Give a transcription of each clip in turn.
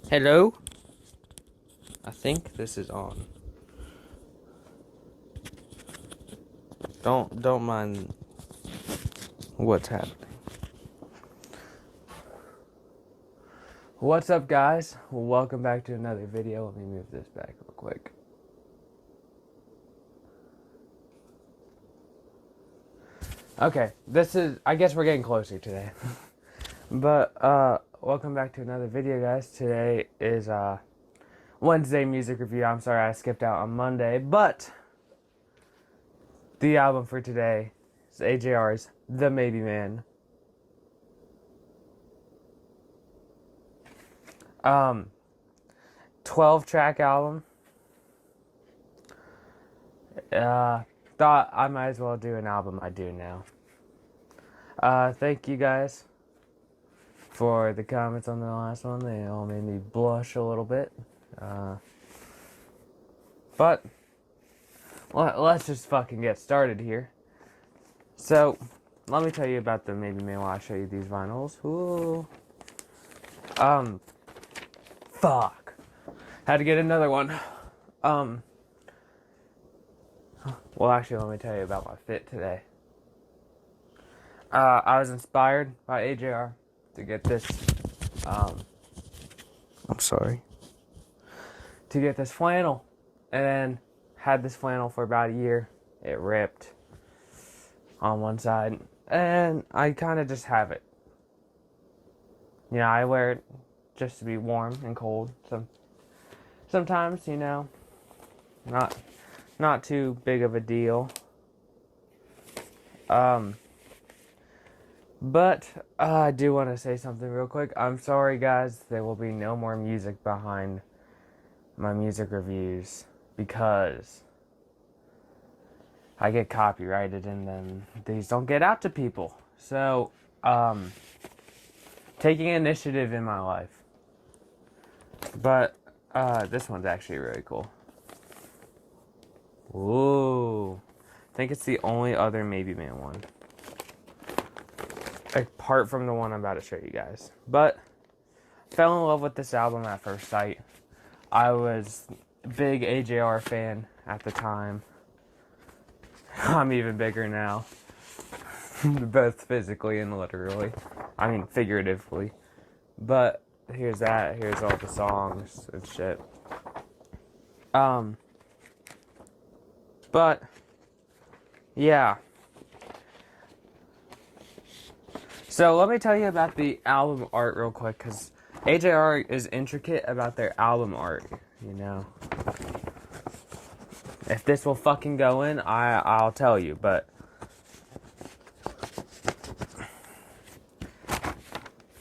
Hello? I think this is on. Don't mind what's happening. What's up, guys? Welcome back to another video. Let me move this back real quick. Okay, I guess we're getting closer today. But welcome back to another video, guys. Today is Wednesday music review. I'm sorry I skipped out on Monday, but the album for today is AJR's The Maybe Man. 12-track album. Thought I might as well do an album I do now. Thank you guys for the comments on the last one. They all made me blush a little bit. But let's just fucking get started here. So, let me tell you about the Maybe Man while I show you these vinyls. Ooh. Fuck. Had to get another one. Well, actually, let me tell you about my fit today. I was inspired by AJR to get this, I'm sorry. To get this flannel. And then had this flannel for about a year. It ripped on one side. And I kind of just have it. You know, I wear it just to be warm and cold. Sometimes, you know, not too big of a deal. But I do want to say something real quick. I'm sorry, guys. There will be no more music behind my music reviews because I get copyrighted and then these don't get out to people. So, taking initiative in my life. But this one's actually really cool. Ooh. I think it's the only other Maybe Man one. Apart from the one I'm about to show you guys. But fell in love with this album at first sight. I was a big AJR fan at the time. I'm even bigger now. Both physically and literally. I mean, figuratively. But here's that. Here's all the songs and shit. But yeah. So let me tell you about the album art real quick, because AJR is intricate about their album art, you know. If this will fucking go in, I'll tell you, but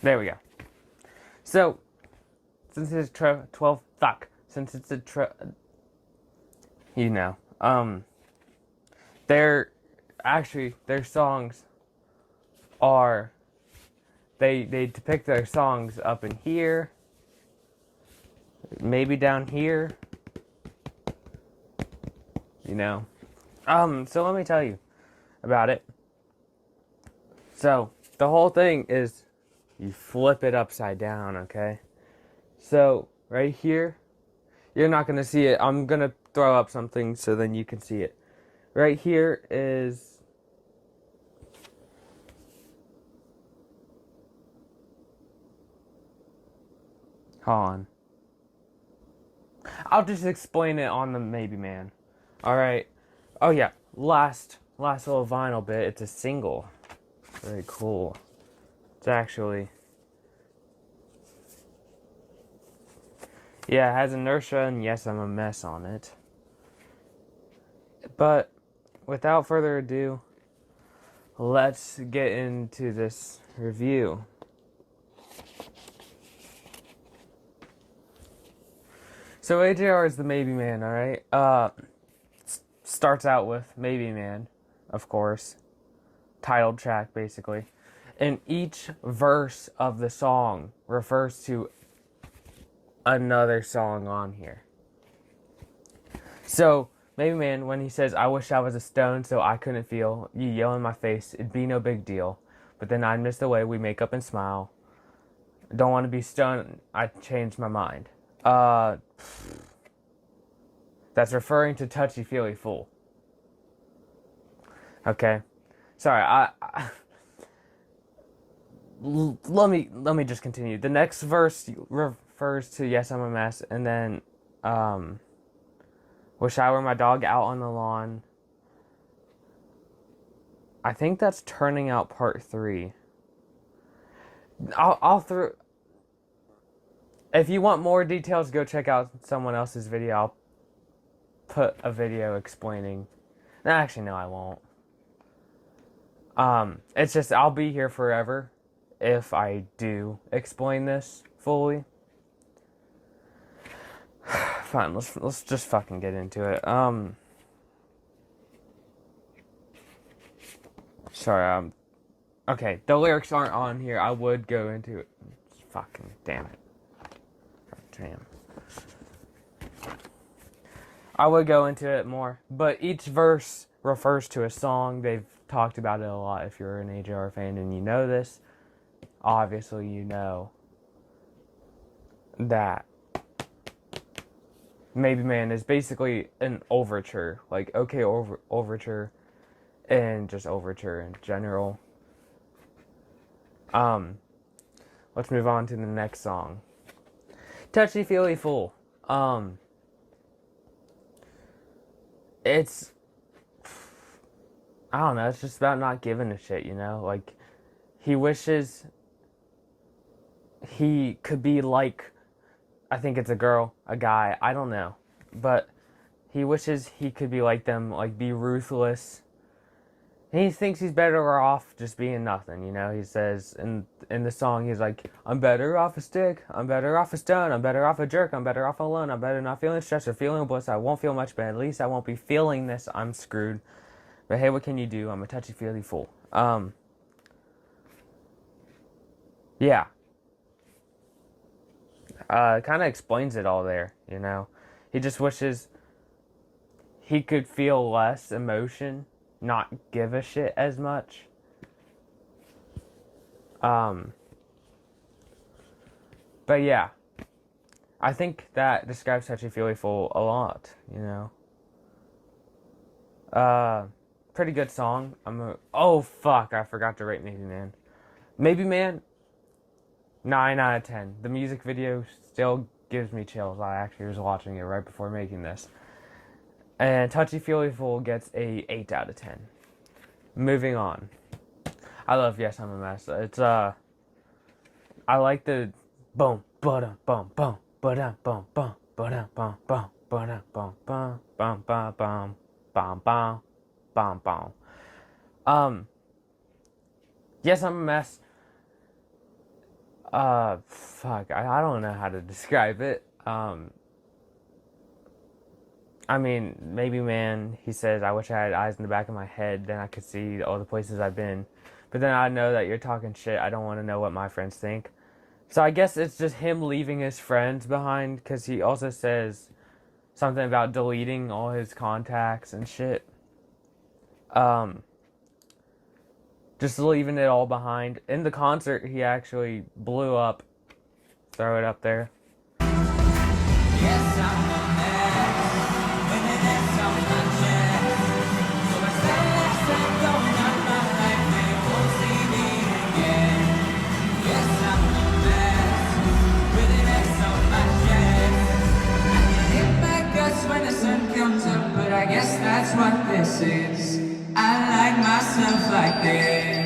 there we go. So, since it's 12, since it's you know, their songs are, they depict their songs up in here, maybe down here, you know. So let me tell you about it. So, the whole thing is, you flip it upside down, okay? So, right here, you're not going to see it. I'm going to throw up something so then you can see it. Right here is... Hold on. I'll just explain it on the Maybe Man. Alright. Oh yeah, last little vinyl bit. It's a single. Very cool. It's actually... Yeah, it has inertia, and yes, I'm a mess on it. But, without further ado, let's get into this review. So AJR is the Maybe Man, alright? Starts out with Maybe Man, of course. Titled track, basically. And each verse of the song refers to another song on here. So, Maybe Man, when he says, I wish I was a stone so I couldn't feel, you yell in my face, it'd be no big deal. But then I'd miss the way we make up and smile. Don't want to be stoned. I changed my mind. Uh, that's referring to Touchy Feely Fool. Okay, sorry. Let me just continue. The next verse refers to Yes, I'm a Mess, and then wish I were my dog out on the lawn. I think that's Turning Out Part 3. I'll throw. If you want more details, go check out someone else's video. I'll put a video explaining. No, actually, no, I won't. It's just I'll be here forever if I do explain this fully. Fine, let's just fucking get into it. Sorry, okay, the lyrics aren't on here. I would go into it. Fucking damn it. Damn. I would go into it more, but each verse refers to a song. They've talked about it a lot. If you're an AJR fan and you know this, obviously you know that Maybe Man is basically an overture, like okay overture, and just overture in general. Let's move on to the next song. Touchy Feely Fool. It's, I don't know, it's just about not giving a shit, you know? Like, he wishes he could be like, I think it's a girl, a guy, I don't know. But he wishes he could be like them, like be ruthless. And he thinks he's better off just being nothing, you know? He says in the song, he's like, I'm better off a stick, I'm better off a stone, I'm better off a jerk, I'm better off alone, I'm better not feeling stressed or feeling bliss, I won't feel much, but at least I won't be feeling this, I'm screwed. But hey, what can you do? I'm a touchy-feely fool. Yeah. Kind of explains it all there, you know? He just wishes he could feel less emotion, not give a shit as much. But yeah, I think that describes Touchy Feely Fool a lot, you know? Pretty good song. Oh fuck, I forgot to rate Maybe Man. Maybe Man, 9 out of 10. The music video still gives me chills. I actually was watching it right before making this. And Touchy Feely Fool gets a 8 out of 10. Moving on. I love Yes, I'm a Mess. It's, I like the boom, ba-dum, bum, bum, ba-dum, bum, bum, ba-dum, bum, bum, ba-dum, bum, bum, bum, bum, bum, bum, bum, bum, bum. Yes, I'm a Mess. Fuck, I don't know how to describe it. I mean, Maybe Man, he says, I wish I had eyes in the back of my head, then I could see all the places I've been. But then I know that you're talking shit, I don't want to know what my friends think. So I guess it's just him leaving his friends behind, because he also says something about deleting all his contacts and shit. Just leaving it all behind. In the concert, he actually blew up. Throw it up there. Yes, I'm a mess. When it is on my chest. So I say let's let go, not my life, they won't see me again. Yes, I'm a mess. When it is on my chest. I can hit my guts when the sun comes up, but I guess that's what this is. I like myself like this.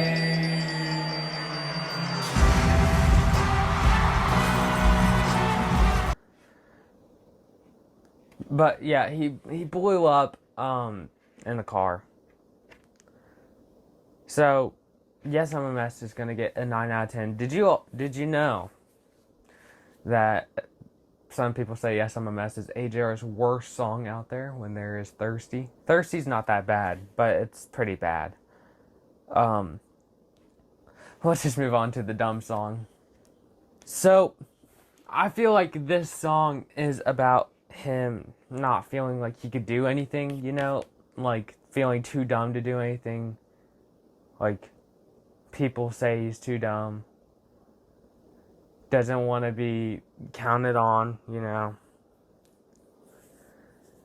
But yeah, he blew up in the car. So, Yes, I'm a Mess is gonna get a 9 out of 10. Did you know that some people say Yes, I'm a Mess is AJR's worst song out there when there is Thirsty? Thirsty's not that bad, but it's pretty bad. Let's just move on to the dumb song. So, I feel like this song is about him not feeling like he could do anything, you know? Like, feeling too dumb to do anything. Like, people say he's too dumb. doesn't want to be counted on, you know.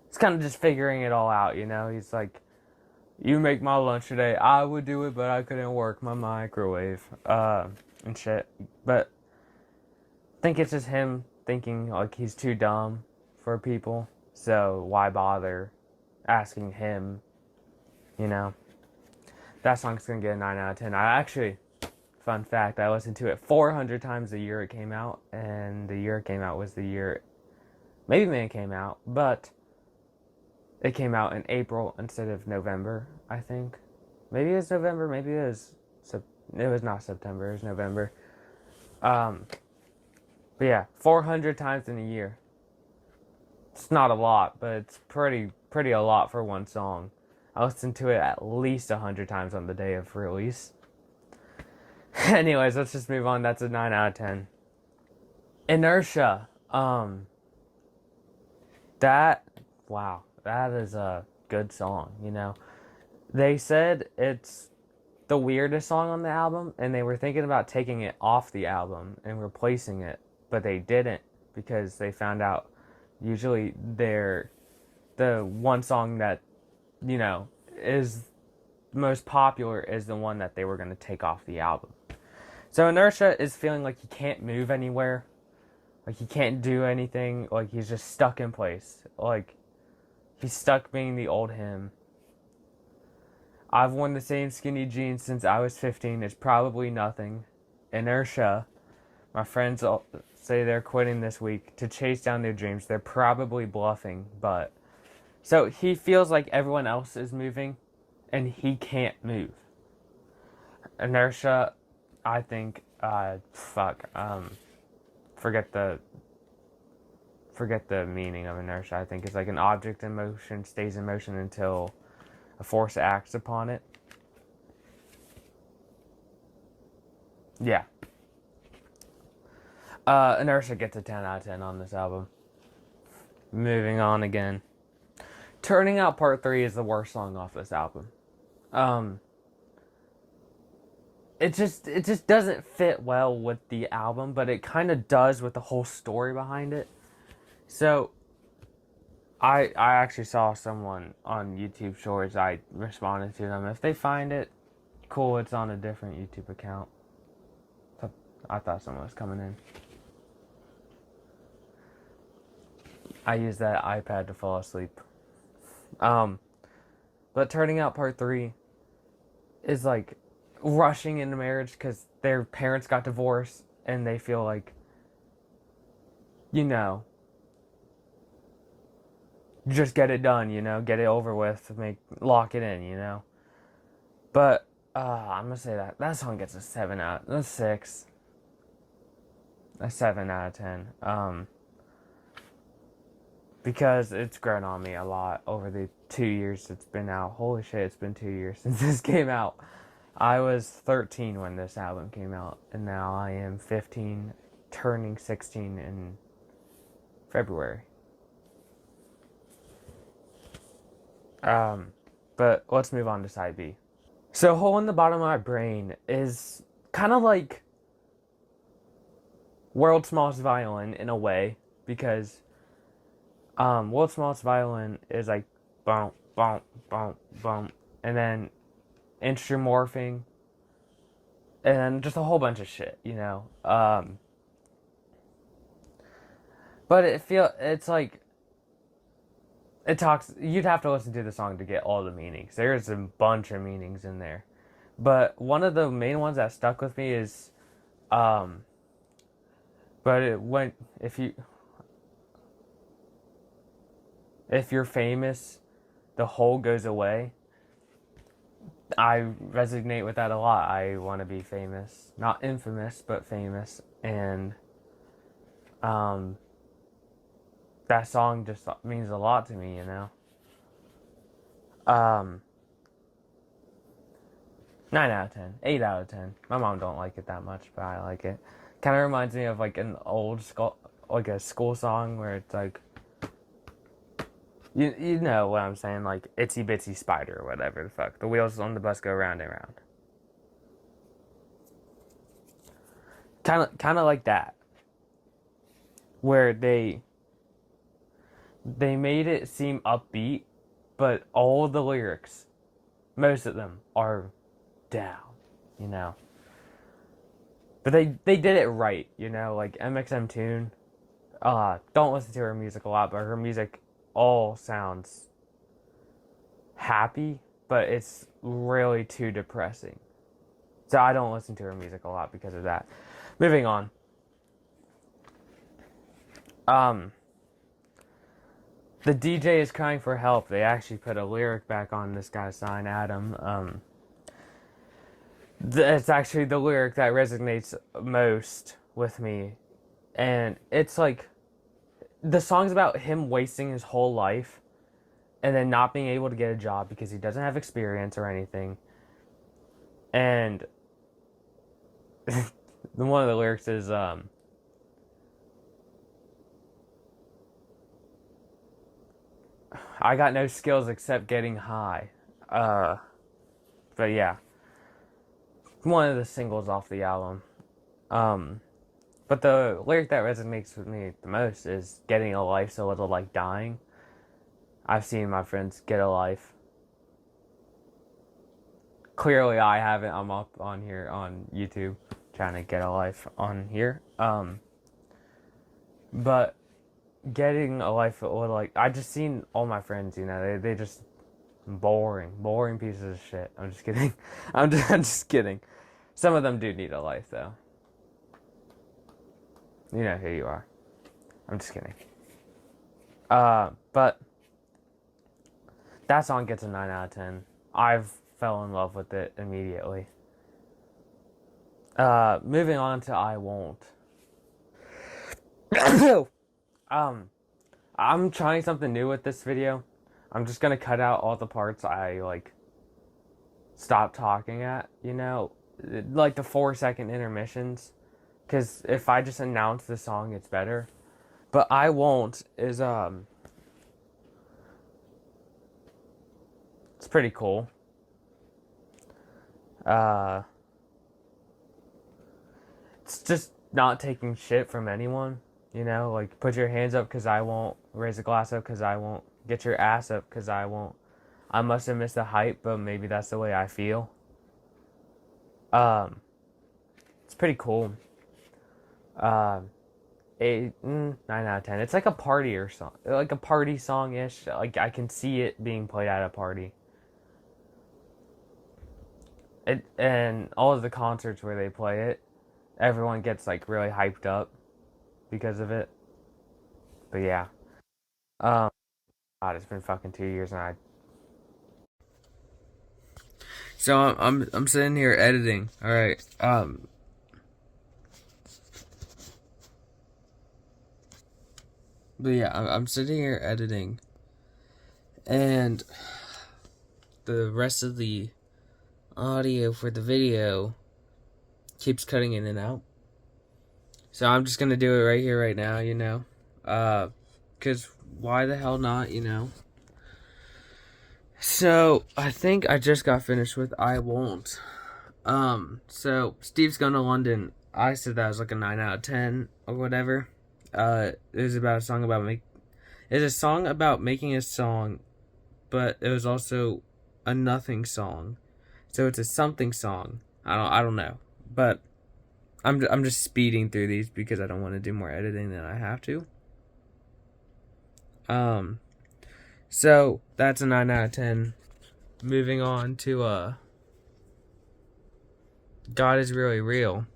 It's kind of just figuring it all out, you know. He's like, you make my lunch today. I would do it, but I couldn't work my microwave, and shit. But I think it's just him thinking like he's too dumb for people. So why bother asking him, you know? That song's gonna get a 9 out of 10. I actually, fun fact, I listened to it 400 times the year it came out, and the year it came out was the year maybe when it came out, but it came out in April instead of November, I think. Maybe it was November, maybe it was it was not September, it was November. But yeah, 400 times in a year. It's not a lot, but it's pretty a lot for one song. I listened to it at least 100 times on the day of release. Anyways, let's just move on. That's a 9 out of 10. Inertia. That, wow, that is a good song, you know. They said it's the weirdest song on the album, and they were thinking about taking it off the album and replacing it, but they didn't because they found out usually the one song that, you know, is most popular is the one that they were going to take off the album. So Inertia is feeling like he can't move anywhere. Like he can't do anything. Like he's just stuck in place. Like he's stuck being the old him. I've worn the same skinny jeans since I was 15. It's probably nothing. Inertia. My friends all say they're quitting this week to chase down their dreams. They're probably bluffing, but... So he feels like everyone else is moving, and he can't move. Inertia, I think, forget the meaning of inertia. I think it's like an object in motion stays in motion until a force acts upon it. Yeah. Inertia gets a 10 out of 10 on this album. Moving on again. Turning Out Part 3 is the worst song off this album. It just doesn't fit well with the album, but it kind of does with the whole story behind it. So, I actually saw someone on YouTube Shorts. I responded to them. If they find it, cool. It's on a different YouTube account. So I thought someone was coming in. I use that iPad to fall asleep. But Turning Out Part 3 is like rushing into marriage because their parents got divorced and they feel like, you know, just get it done, you know, get it over with, lock it in, you know. But I'm gonna say that song gets a 7 out of 10. Because it's grown on me a lot over the 2 years it's been out. Holy shit, it's been 2 years since this came out. I was 13 when this album came out, and now I am 15, turning 16 in February. But let's move on to side B. So Hole in the Bottom of My Brain is kind of like World's Smallest Violin in a way, because World's Smallest Violin is like bump, bump, bump, bump, and then instrumorphing, and then just a whole bunch of shit, you know. But it's like it talks. You'd have to listen to the song to get all the meanings. There's a bunch of meanings in there, but one of the main ones that stuck with me is, but if you're famous, the hole goes away. I resonate with that a lot. I want to be famous. Not infamous, but famous. And that song just means a lot to me, you know. 9 out of 10. 8 out of 10. My mom don't like it that much, but I like it. Kind of reminds me of like an old school song where it's like, you know what I'm saying, like Itsy Bitsy Spider or whatever the fuck. The wheels on the bus go round and round. Kind of like that. where they made it seem upbeat, but all the lyrics, most of them, are down, you know. But they did it right, you know, like MXM Tune. Don't listen to her music a lot, but her music all sounds happy, but it's really too depressing. So I don't listen to her music a lot because of that. Moving on. The DJ is crying for help. They actually put a lyric back on this guy's sign, Adam. It's actually the lyric that resonates most with me. And it's like, the song's about him wasting his whole life and then not being able to get a job because he doesn't have experience or anything. And one of the lyrics is, I got no skills except getting high. But yeah. One of the singles off the album. But the lyric that resonates with me the most is getting a life so little like dying. I've seen my friends get a life. Clearly I haven't. I'm up on here on YouTube trying to get a life on here. But getting a life a little like, I just seen all my friends, you know, they just boring pieces of shit. I'm just kidding. I'm just kidding. Some of them do need a life though. You know who you are. I'm just kidding. But that song gets a 9 out of 10. I've fell in love with it immediately. Moving on to I Won't. I'm trying something new with this video. I'm just gonna cut out all the parts I like stop talking at, you know, like the 4-second intermissions. Because if I just announce the song, it's better. But I Won't is, it's pretty cool. It's just not taking shit from anyone, you know? Like, put your hands up because I won't. Raise a glass up because I won't. Get your ass up because I won't. I must have missed the hype, but maybe that's the way I feel. It's pretty cool. 9 out of 10. It's like a party or song, like a party song ish. Like I can see it being played at a party. And all of the concerts where they play it, everyone gets like really hyped up because of it. But yeah, God, it's been fucking 2 years and I. So I'm sitting here editing. All right. But yeah, I'm sitting here editing, and the rest of the audio for the video keeps cutting in and out. So I'm just gonna do it right here, right now, you know, cause why the hell not, you know? So I think I just got finished with I Won't. So Steve's Going to London. I said that was like a 9 out of 10 or whatever. It was about a song about it's a song about making a song, but it was also a nothing song. So it's a something song. I don't know. But I'm just speeding through these because I don't want to do more editing than I have to. So that's a 9 out of 10. Moving on to God Is Really Real.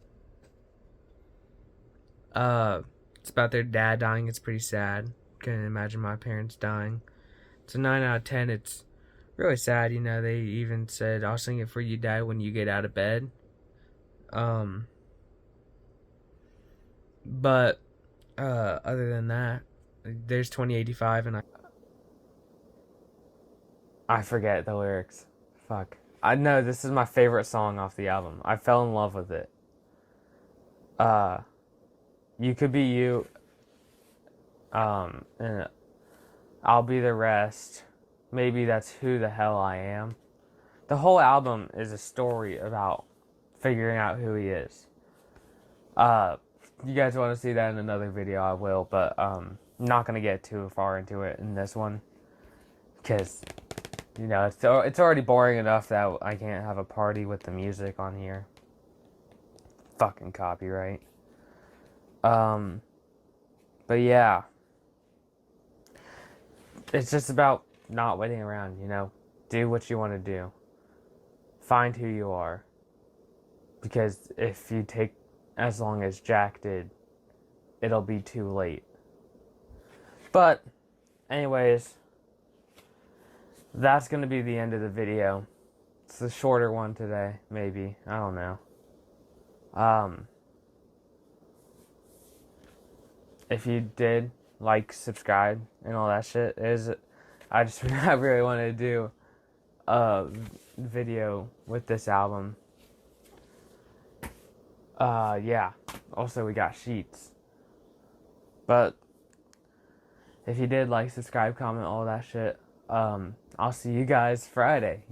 It's about their dad dying. It's pretty sad. Couldn't imagine my parents dying. It's a 9 out of 10. It's really sad, you know. They even said, I'll sing it for you, Dad, when you get out of bed. But other than that, there's 2085 and I forget the lyrics. Fuck. I know this is my favorite song off the album. I fell in love with it. You Could Be You. And I'll Be the Rest. Maybe That's Who the Hell I Am. The whole album is a story about figuring out who he is. you guys want to see that in another video, I will, but I'm not gonna get too far into it in this one because it's already boring enough that I can't have a party with the music on here. Fucking copyright. But yeah, it's just about not waiting around. Do what you want to do. Find who you are. Because if you take as long as Jack did, it'll be too late. But, anyways, that's going to be the end of the video. It's a shorter one today, maybe. I don't know. If you did, like, subscribe, and all that shit, I really want to do a video with this album. Yeah. Also, we got sheets. But if you did, like, subscribe, comment, all that shit, I'll see you guys Friday,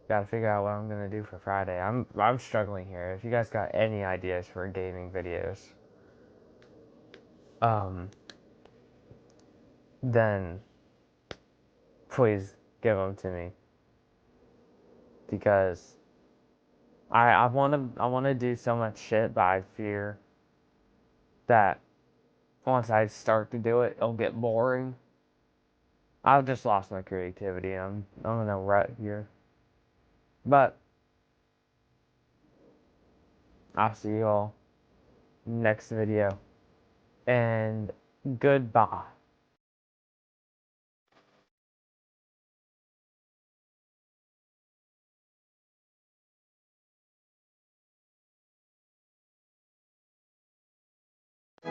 Gotta figure out what I'm gonna do for Friday. I'm struggling here. If you guys got any ideas for gaming videos, then please give them to me. Because I wanna do so much shit, but I fear that once I start to do it, it'll get boring. I've just lost my creativity. I'm in a rut here. But I'll see you all next video. And goodbye.